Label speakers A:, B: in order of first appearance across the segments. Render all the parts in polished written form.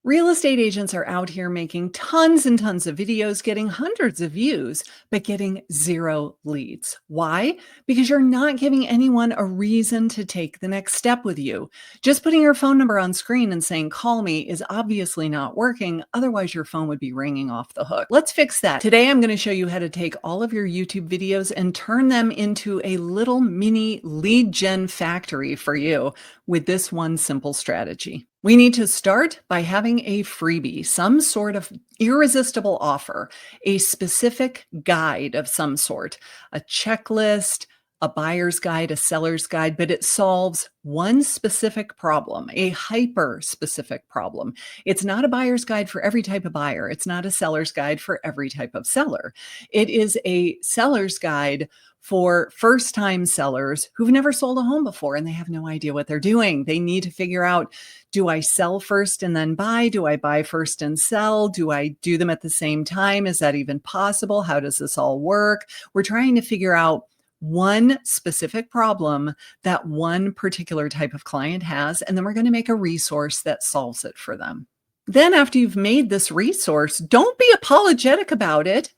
A: Real estate agents are out here making tons and tons of videos, getting hundreds of views, but getting zero leads. Why? Because you're not giving anyone a reason to take the next step with you. Just putting your phone number on screen and saying, call me, is obviously not working. Otherwise, your phone would be ringing off the hook. Let's fix that. Today, I'm going to show you how to take all of your YouTube videos and turn them into a little mini lead gen factory for you with this one simple strategy. We need to start by having a freebie, some sort of irresistible offer, a specific guide of some sort, a checklist, a buyer's guide, a seller's guide, but it solves one specific problem, a hyper specific problem. It's not a buyer's guide for every type of buyer. It's not a seller's guide for every type of seller. It is a seller's guide for first-time sellers who've never sold a home before and they have no idea what they're doing. They need to figure out, do I sell first and then buy? Do I buy first and sell? Do I do them at the same time? Is that even possible? How does this all work? We're trying to figure out one specific problem that one particular type of client has, and then we're going to make a resource that solves it for them. Then after you've made this resource, don't be apologetic about it.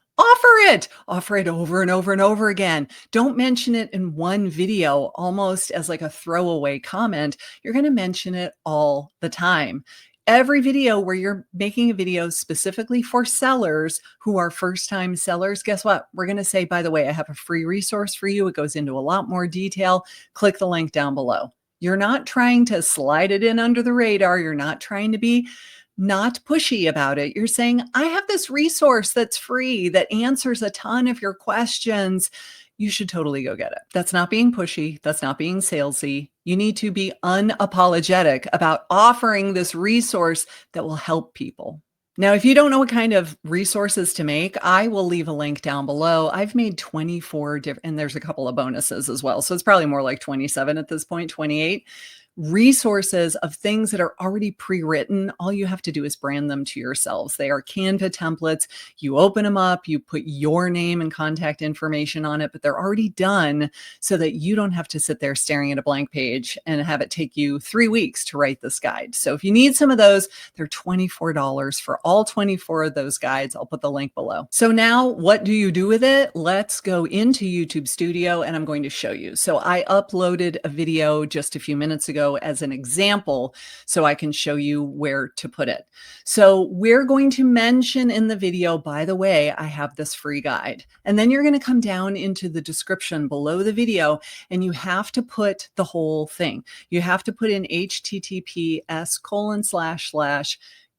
A: Offer it over and over and over again. Don't mention it in one video almost as like a throwaway comment. You're going to mention it all the time. Every video where you're making a video specifically for sellers who are first-time sellers, guess what? We're going to say, by the way, I have a free resource for you. It goes into a lot more detail. Click the link down below. You're not trying to slide it in under the radar. You're not trying to be not pushy about it. You're saying, I have this resource that's free that answers a ton of your questions. You should totally go get it. That's not being pushy. That's not being salesy. You need to be unapologetic about offering this resource that will help people. Now, if you don't know what kind of resources to make, I will leave a link down below. I've made 24 different, and there's a couple of bonuses as well. So it's probably more like 27 at this point, 28 resources of things that are already pre-written. All you have to do is brand them to yourselves. They are Canva templates. You open them up, you put your name and contact information on it, but they're already done so that you don't have to sit there staring at a blank page and have it take you 3 weeks to write this guide. So if you need some of those, they're $24 for all 24 of those guides. I'll put the link below. So now what do you do with it? Let's go into YouTube Studio and I'm going to show you. So I uploaded a video just a few minutes ago as an example, so I can show you where to put it. So we're going to mention in the video, by the way, I have this free guide. And then you're going to come down into the description below the video and you have to put the whole thing. You have to put in https://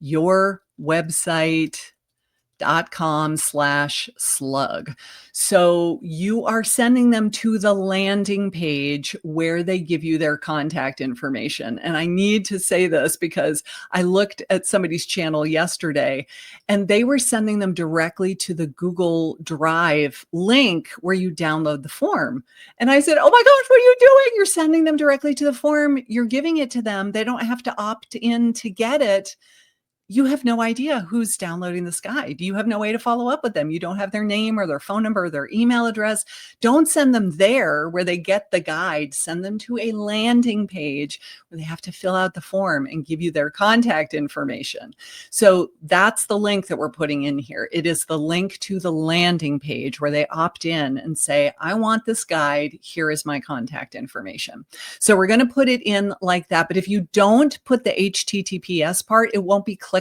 A: yourwebsite.com/slug. So you are sending them to the landing page where they give you their contact information. And I need to say this because I looked at somebody's channel yesterday and they were sending them directly to the Google Drive link where you download the form. And I said, oh my gosh, what are you doing? You're sending them directly to the form. You're giving it to them. They don't have to opt in to get it. You have no idea who's downloading this guide. You have no way to follow up with them. You don't have their name or their phone number or their email address. Don't send them there where they get the guide. Send them to a landing page where they have to fill out the form and give you their contact information. So that's the link that we're putting in here. It is the link to the landing page where they opt in and say, I want this guide. Here is my contact information. So we're going to put it in like that. But if you don't put the HTTPS part, it won't be clickable.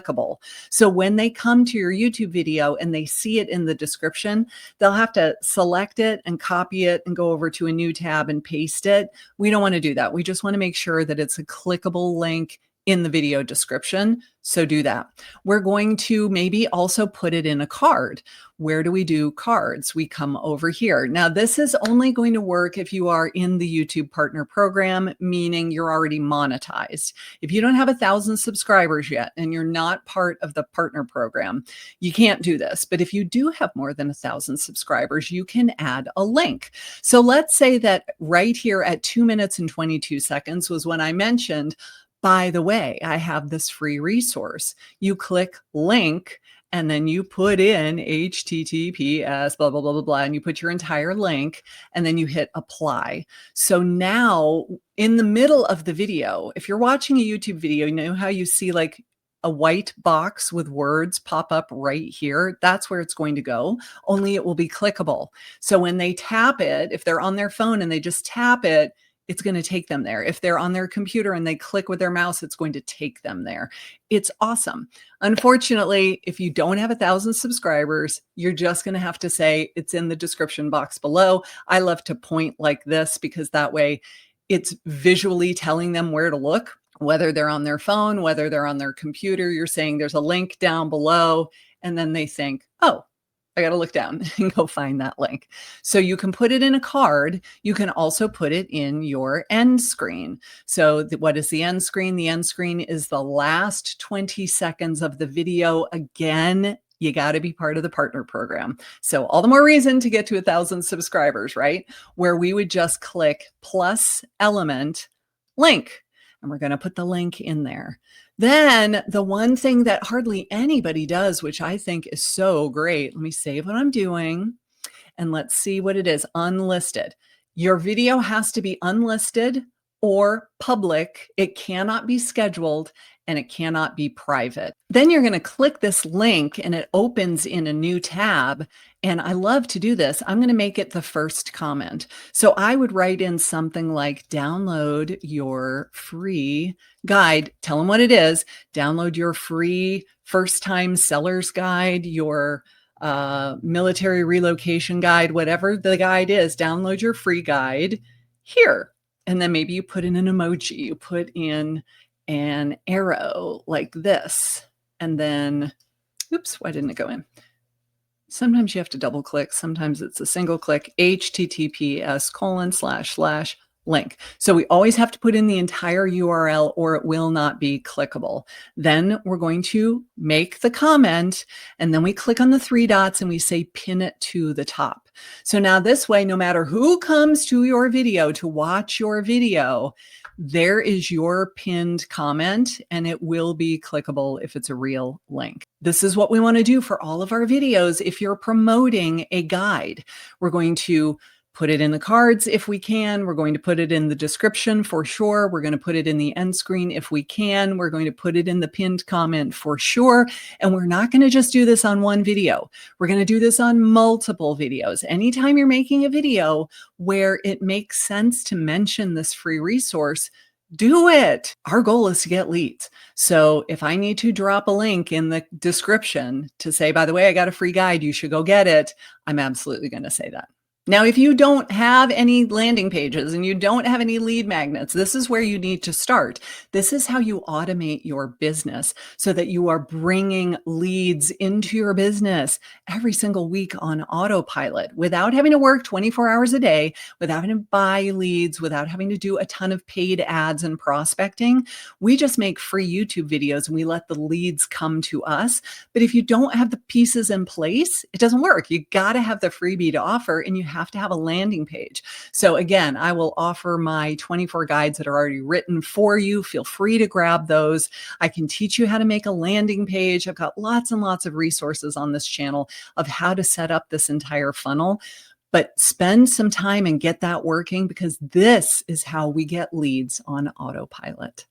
A: So when they come to your YouTube video and they see it in the description, they'll have to select it and copy it and go over to a new tab and paste it. We don't want to do that. We just want to make sure that it's a clickable link in the video description. So do that. We're going to maybe also put it in a card. Where do we do cards? We come over here. Now, this is only going to work if you are in the YouTube Partner Program, meaning you're already monetized. If you don't have 1,000 subscribers yet and you're not part of the Partner Program, you can't do this. But if you do have more than 1,000 subscribers, you can add a link. So let's say that right here at 2 minutes and 22 seconds was when I mentioned, by the way, I have this free resource. You click link and then you put in HTTPS, blah, blah, blah, blah, blah, and you put your entire link and then you hit apply. So now in the middle of the video, if you're watching a YouTube video, you know how you see like a white box with words pop up right here. That's where it's going to go, only it will be clickable. So when they tap it, if they're on their phone and they just tap it, it's going to take them there. If they're on their computer and they click with their mouse, it's going to take them there. It's awesome. Unfortunately, if you don't have 1,000 subscribers, you're just going to have to say it's in the description box below. I love to point like this because that way it's visually telling them where to look, whether they're on their phone, whether they're on their computer. You're saying there's a link down below, and then they think, oh, I got to look down and go find that link. So you can put it in a card. You can also put it in your end screen. So what is the end screen? The end screen is the last 20 seconds of the video. Again, you got to be part of the partner program. So all the more reason to get to 1,000 subscribers, right? Where we would just click plus element link, and we're going to put the link in there. Then the one thing that hardly anybody does, which I think is so great, let me save what I'm doing and let's see what it is. Unlisted. Your video has to be unlisted or public. It cannot be scheduled and it cannot be private. Then you're going to click this link and it opens in a new tab. And I love to do this. I'm going to make it the first comment. So I would write in something like download your free guide. Tell them what it is. Download your free first-time seller's guide, your military relocation guide, whatever the guide is. Download your free guide here. And then maybe you put in an emoji. You put in an arrow like this. And then, oops, why didn't it go in? Sometimes you have to double click. Sometimes it's a single click, https://link. So we always have to put in the entire URL or it will not be clickable. Then we're going to make the comment and then we click on the 3 dots and we say pin it to the top. So now this way, no matter who comes to your video to watch your video, there is your pinned comment and it will be clickable if it's a real link. This is what we want to do for all of our videos. If you're promoting a guide, we're going to put it in the cards if we can. We're going to put it in the description for sure. We're going to put it in the end screen if we can. We're going to put it in the pinned comment for sure. And we're not going to just do this on one video. We're going to do this on multiple videos. Anytime you're making a video where it makes sense to mention this free resource, do it. Our goal is to get leads. So if I need to drop a link in the description to say, by the way, I got a free guide, you should go get it, I'm absolutely going to say that. Now, if you don't have any landing pages and you don't have any lead magnets, this is where you need to start. This is how you automate your business so that you are bringing leads into your business every single week on autopilot without having to work 24 hours a day, without having to buy leads, without having to do a ton of paid ads and prospecting. We just make free YouTube videos and we let the leads come to us. But if you don't have the pieces in place, it doesn't work. You got to have the freebie to offer and you have to have a landing page. So again, I will offer my 24 guides that are already written for you. Feel free to grab those. I can teach you how to make a landing page. I've got lots and lots of resources on this channel of how to set up this entire funnel. But spend some time and get that working because this is how we get leads on autopilot.